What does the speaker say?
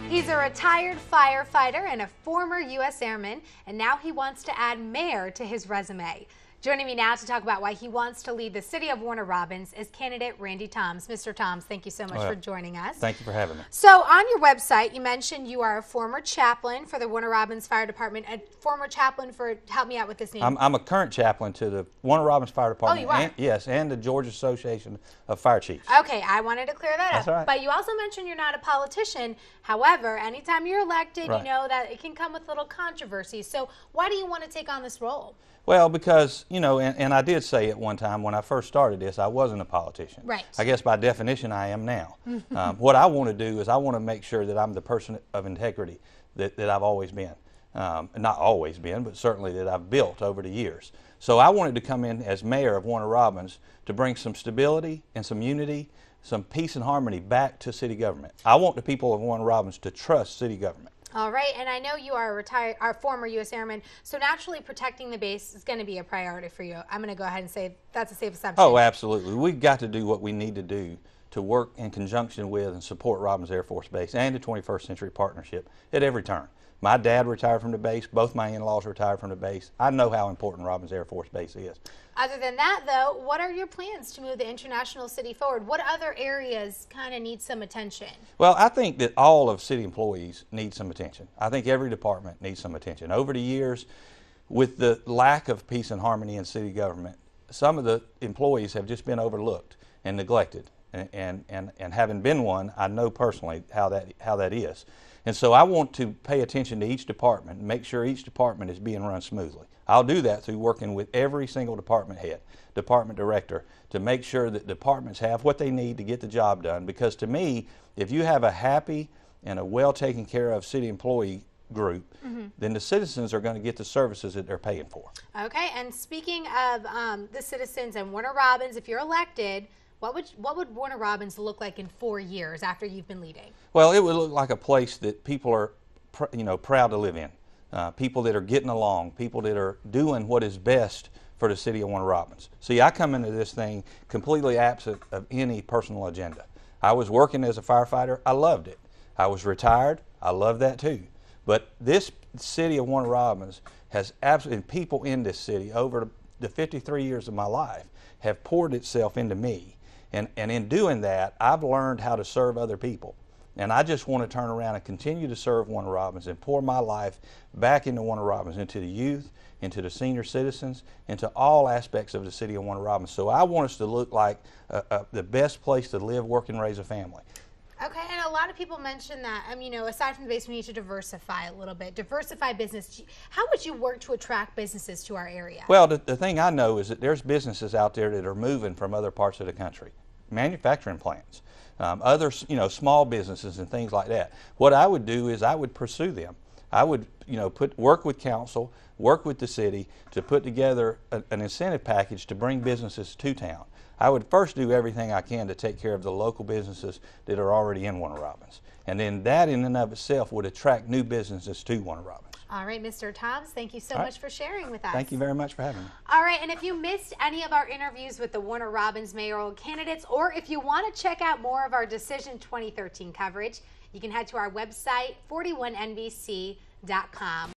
He's a retired firefighter and a former U.S. Airman, and now he wants to add mayor to his resume. Joining me now to talk about why he wants to lead the city of Warner Robins is candidate Randy Toms. Mr. Toms, thank you so much for joining us. Thank you for having me. So on your website, you mentioned you are a former chaplain for the Warner Robins Fire Department, a former chaplain for, help me out with this name. I'm a current chaplain to the Warner Robins Fire Department. Oh, you are? Yes, and the Georgia Association of Fire Chiefs. Okay, I wanted to clear that That's up. all right. But you also mentioned you're not a politician. However, anytime you're elected, Right. you know that it can come with little controversy. So why do you want to take on this role? Well, because, you know, and I did say at one time when I first started this, I wasn't a politician. Right. I guess by definition I am now. What I want to do is I want to make sure that I'm the person of integrity that I've always been. Not always been, but certainly that I've built over the years. So I wanted to come in as mayor of Warner Robins to bring some stability and some unity, some peace and harmony back to city government. I want the people of Warner Robins to trust city government. All right, and I know you are a former U.S. Airman, so naturally protecting the base is going to be a priority for you. I'm going to go ahead and say that's a safe assumption. Oh, absolutely. We've got to do what we need to do to work in conjunction with and support Robins Air Force Base and the 21st Century Partnership at every turn. My dad retired from the base. Both my in-laws retired from the base. I know how important Robins Air Force Base is. Other than that, though, what are your plans to move the international city forward? What other areas kind of need some attention? Well, I think that all of city employees need some attention. I think every department needs some attention. Over the years, with the lack of peace and harmony in city government, some of the employees have just been overlooked and neglected. And having been one, I know personally how that is. And so I want to pay attention to each department and make sure each department is being run smoothly. I'll do that through working with every single department head, department director, to make sure that departments have what they need to get the job done. Because to me, if you have a happy and a well taken care of city employee group, then the citizens are going to get the services that they're paying for. Okay, and speaking of the citizens and Warner Robins, if you're elected, what would Warner Robins look like in 4 years after you've been leading? Well, it would look like a place that people are, proud to live in. People that are getting along, people that are doing what is best for the city of Warner Robins. See, I come into this thing completely absent of any personal agenda. I was working as a firefighter. I loved it. I was retired. I love that too. But this city of Warner Robins has absolutely, and people in this city over the 53 years of my life have poured itself into me. And in doing that, I've learned how to serve other people. And I just want to turn around and continue to serve Warner Robins and pour my life back into Warner Robins, into the youth, into the senior citizens, into all aspects of the city of Warner Robins. So I want us to look like the best place to live, work, and raise a family. Okay, and a lot of people mention that, aside from the base, we need to diversify a little bit. Diversify business. How would you work to attract businesses to our area? Well, the thing I know is that there's businesses out there that are moving from other parts of the country, manufacturing plants, other, small businesses and things like that. What I would do is I would pursue them. I would, work with council, work with the city to put together an incentive package to bring businesses to town. I would first do everything I can to take care of the local businesses that are already in Warner Robins. And then that in and of itself would attract new businesses to Warner Robins. All right, Mr. Toms, thank you so much for sharing with us. Thank you very much for having me. All right, and if you missed any of our interviews with the Warner Robins mayoral candidates, or if you want to check out more of our Decision 2013 coverage, you can head to our website, 41nbc.com.